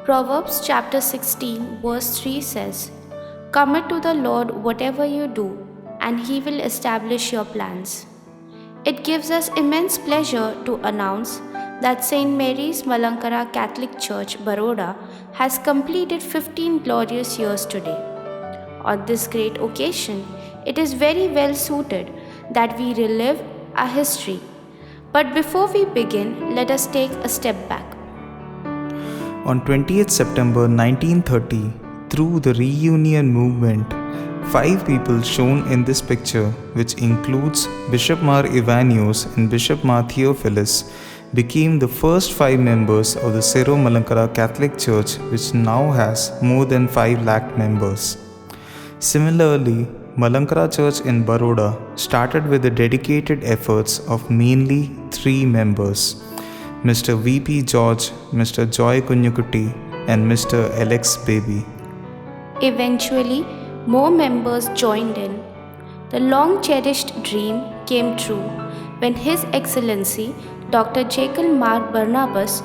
Proverbs chapter 16, verse 3 says, "Commit to the Lord whatever you do, and He will establish your plans." It gives us immense pleasure to announce that St. Mary's Malankara Catholic Church, Baroda, has completed 15 glorious years today. On this great occasion, it is very well suited that we relive our history. But before we begin, let us take a step back. On 20th September 1930, through the reunion movement, 5 people shown in this picture, which includes Bishop Mar Ivanios and Bishop Mar Theophilus, became the first 5 members of the Syro Malankara Catholic Church, which now has more than 5 lakh members. Similarly, Malankara Church in Baroda started with the dedicated efforts of mainly 3 members, Mr. V.P. George, Mr. Joy Kunyakutti, and Mr. Alex Baby. Eventually, more members joined in. The long cherished dream came true when His Excellency Dr. Jacob Mar Barnabas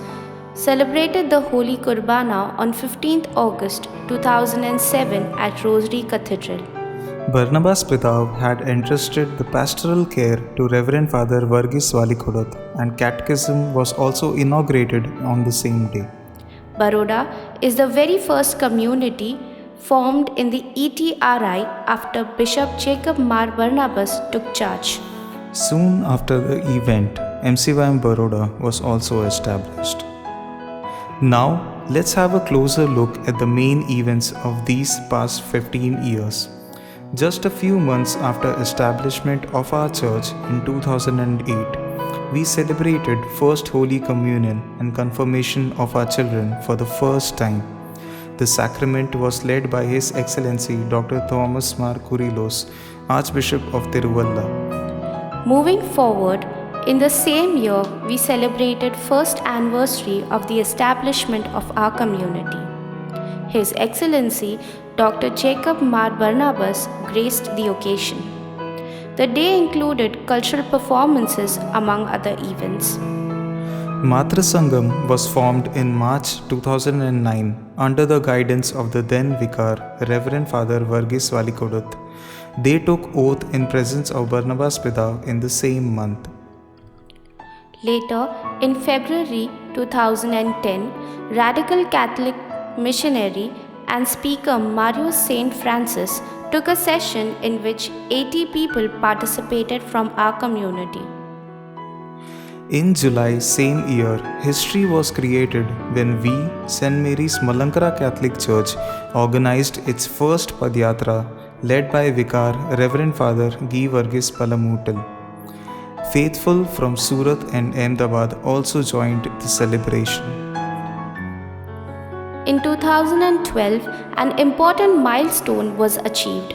celebrated the Holy Kurbana on 15th August 2007 at Rosary Cathedral. Barnabas Pitav had entrusted the pastoral care to Reverend Father Varghese Valikodat, and catechism was also inaugurated on the same day. Baroda is the very first community formed in the ETRI after Bishop Jacob Mar Barnabas took charge. Soon after the event, MCYM Baroda was also established. Now, let's have a closer look at the main events of these past 15 years. Just a few months after establishment of our church in 2008, we celebrated First Holy Communion and confirmation of our children for the first time. The sacrament was led by His Excellency Dr. Thomas Mar Kurilos, Archbishop of Tiruvalla. Moving forward, in the same year, we celebrated first anniversary of the establishment of our community. His Excellency Dr. Jacob Mar Barnabas graced the occasion. The day included cultural performances among other events. Matra Sangam was formed in March 2009 under the guidance of the then Vicar, Reverend Father Varghese Valikodat. They took oath in presence of Barnabas Pitav in the same month. Later, in February 2010, Radical Catholic missionary and speaker Mario St. Francis took a session in which 80 people participated from our community. In July same year, history was created when we, St. Mary's Malankara Catholic Church, organized its first Padyatra led by Vicar Reverend Father Guy Varghese Palamutal. Faithful from Surat and Ahmedabad also joined the celebration. In 2012, an important milestone was achieved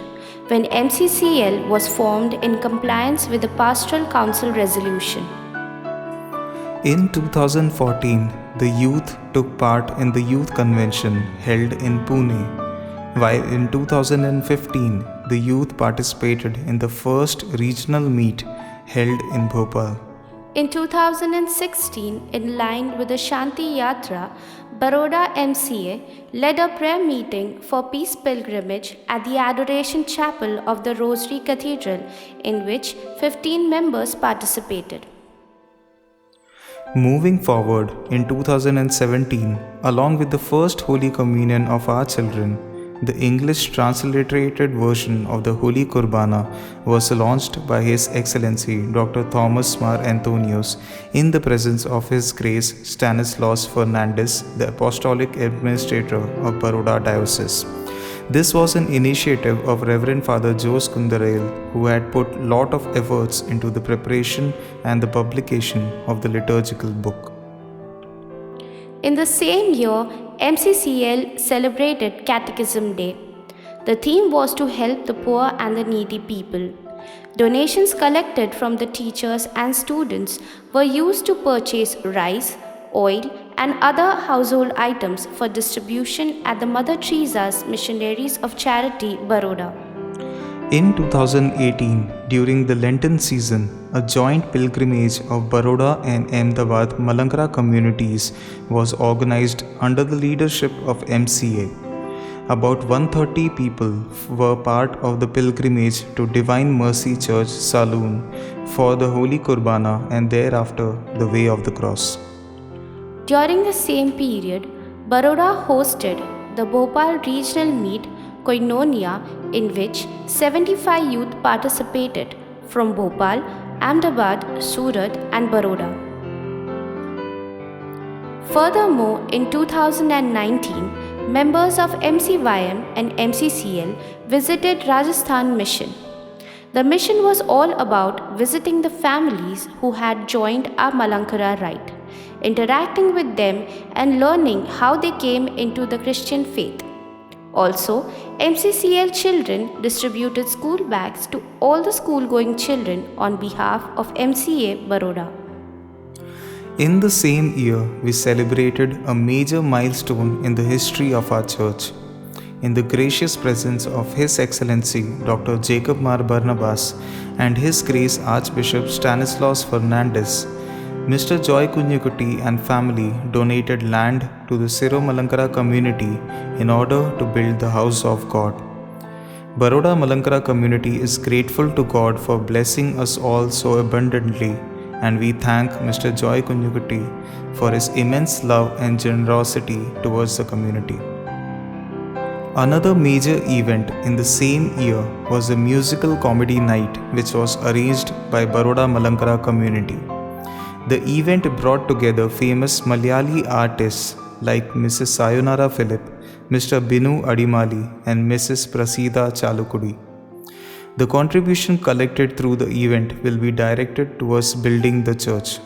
when MCCL was formed in compliance with the Pastoral Council resolution. In 2014, the youth took part in the Youth Convention held in Pune, while in 2015, the youth participated in the first regional meet held in Bhopal. In 2016, in line with the Shanti Yatra, Baroda MCA led a prayer meeting for peace pilgrimage at the Adoration Chapel of the Rosary Cathedral, in which 15 members participated. Moving forward, in 2017, along with the first Holy Communion of our children, the English transliterated version of the Holy Kurbana was launched by His Excellency Dr. Thomas Mar Antonios in the presence of His Grace Stanislaus Fernandez, the Apostolic Administrator of Baroda Diocese. This was an initiative of Reverend Father Jose Kundarail, who had put lot of efforts into the preparation and the publication of the liturgical book. In the same year, MCCL celebrated Catechism Day. The theme was to help the poor and the needy people. Donations collected from the teachers and students were used to purchase rice, oil, and other household items for distribution at the Mother Teresa's Missionaries of Charity, Baroda. In 2018, during the Lenten season, a joint pilgrimage of Baroda and Ahmedabad Malankara communities was organized under the leadership of MCA. About 130 people were part of the pilgrimage to Divine Mercy Church Saloon for the Holy Kurbana and thereafter the Way of the Cross. During the same period, Baroda hosted the Bhopal Regional Meet Koinonia, in which 75 youth participated from Bhopal, Ahmedabad, Surat, and Baroda. Furthermore, in 2019, members of MCYM and MCCL visited Rajasthan Mission. The mission was all about visiting the families who had joined our Malankara rite, interacting with them and learning how they came into the Christian faith. Also, MCCL children distributed school bags to all the school-going children on behalf of MCA Baroda. In the same year, we celebrated a major milestone in the history of our church. In the gracious presence of His Excellency Dr. Jacob Mar Barnabas and His Grace Archbishop Stanislaus Fernandez, Mr. Joy Kunyakutti and family donated land to the Siro Malankara community in order to build the house of God. Baroda Malankara community is grateful to God for blessing us all so abundantly, and we thank Mr. Joy Kunyakutti for his immense love and generosity towards the community. Another major event in the same year was a musical comedy night which was arranged by Baroda Malankara community. The event brought together famous Malayali artists like Mrs. Sayonara Philip, Mr. Binu Adimali, and Mrs. Prasida Chalukudi. The contribution collected through the event will be directed towards building the church.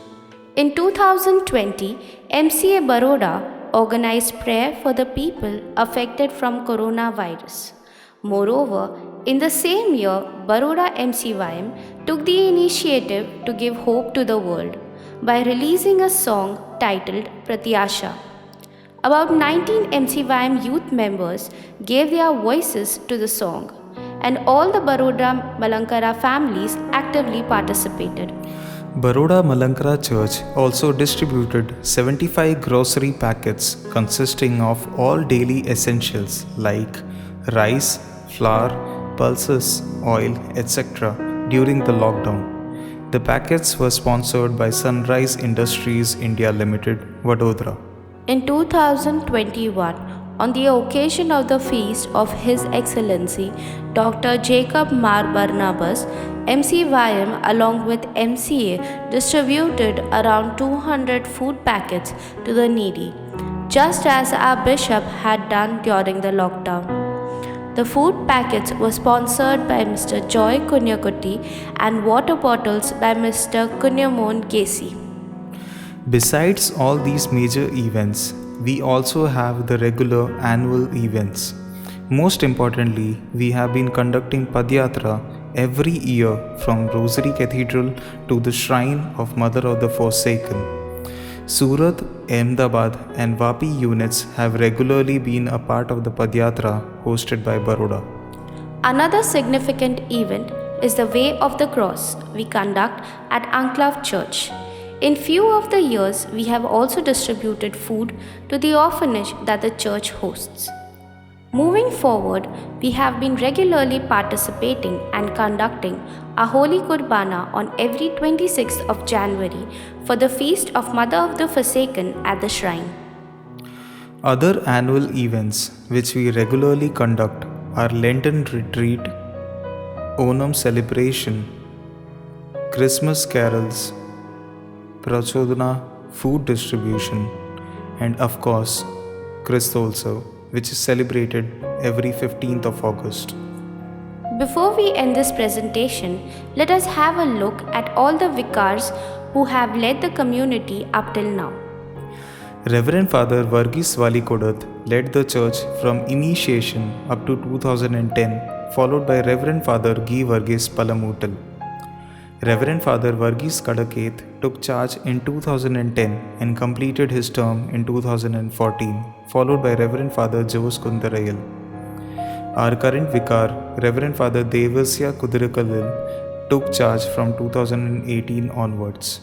In 2020, MCA Baroda organized prayer for the people affected from coronavirus. Moreover, in the same year, Baroda MCYM took the initiative to give hope to the world by releasing a song titled Pratyasha. About 19 MCYM youth members gave their voices to the song, and all the Baroda Malankara families actively participated. Baroda Malankara Church also distributed 75 grocery packets consisting of all daily essentials like rice, flour, pulses, oil, etc. during the lockdown. The packets were sponsored by Sunrise Industries India Limited, Vadodara. In 2021, on the occasion of the feast of His Excellency Dr. Jacob Mar Barnabas, MCYM along with MCA distributed around 200 food packets to the needy, just as our bishop had done during the lockdown. The food packets were sponsored by Mr. Joy Kunyakutti and water bottles by Mr. Kunyamon Gesi. Besides all these major events, we also have the regular annual events. Most importantly, we have been conducting Padyatra every year from Rosary Cathedral to the Shrine of Mother of the Forsaken. Surat, Ahmedabad and Vapi units have regularly been a part of the Padyatra hosted by Baroda. Another significant event is the Way of the Cross we conduct at Enclave Church. In few of the years, we have also distributed food to the orphanage that the church hosts. Moving forward, we have been regularly participating and conducting a Holy Kurbana on every 26th of January for the Feast of Mother of the Forsaken at the shrine. Other annual events which we regularly conduct are Lenten Retreat, Onam Celebration, Christmas Carols, Prachodana Food Distribution, and of course, Christolso, which is celebrated every 15th of August. Before we end this presentation, let us have a look at all the vicars who have led the community up till now. Reverend Father Varghese Valikodath led the church from initiation up to 2010, followed by Reverend Father G. Varghese Palamutal. Reverend Father Varghese Kadaketh took charge in 2010 and completed his term in 2014, followed by Reverend Father Jose Kundarayal. Our current vicar, Reverend Father Devasya Kudirakalil, took charge from 2018 onwards.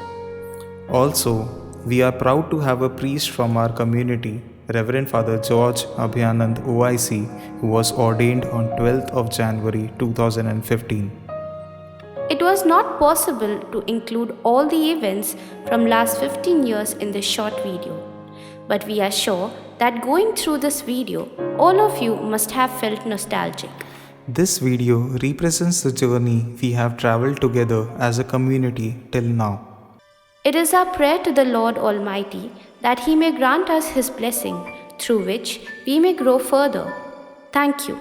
Also, we are proud to have a priest from our community, Reverend Father George Abhyanand OIC, who was ordained on 12th of January 2015. It was not possible to include all the events from last 15 years in this short video. But we are sure that going through this video, all of you must have felt nostalgic. This video represents the journey we have traveled together as a community till now. It is our prayer to the Lord Almighty that He may grant us His blessing, through which we may grow further. Thank you.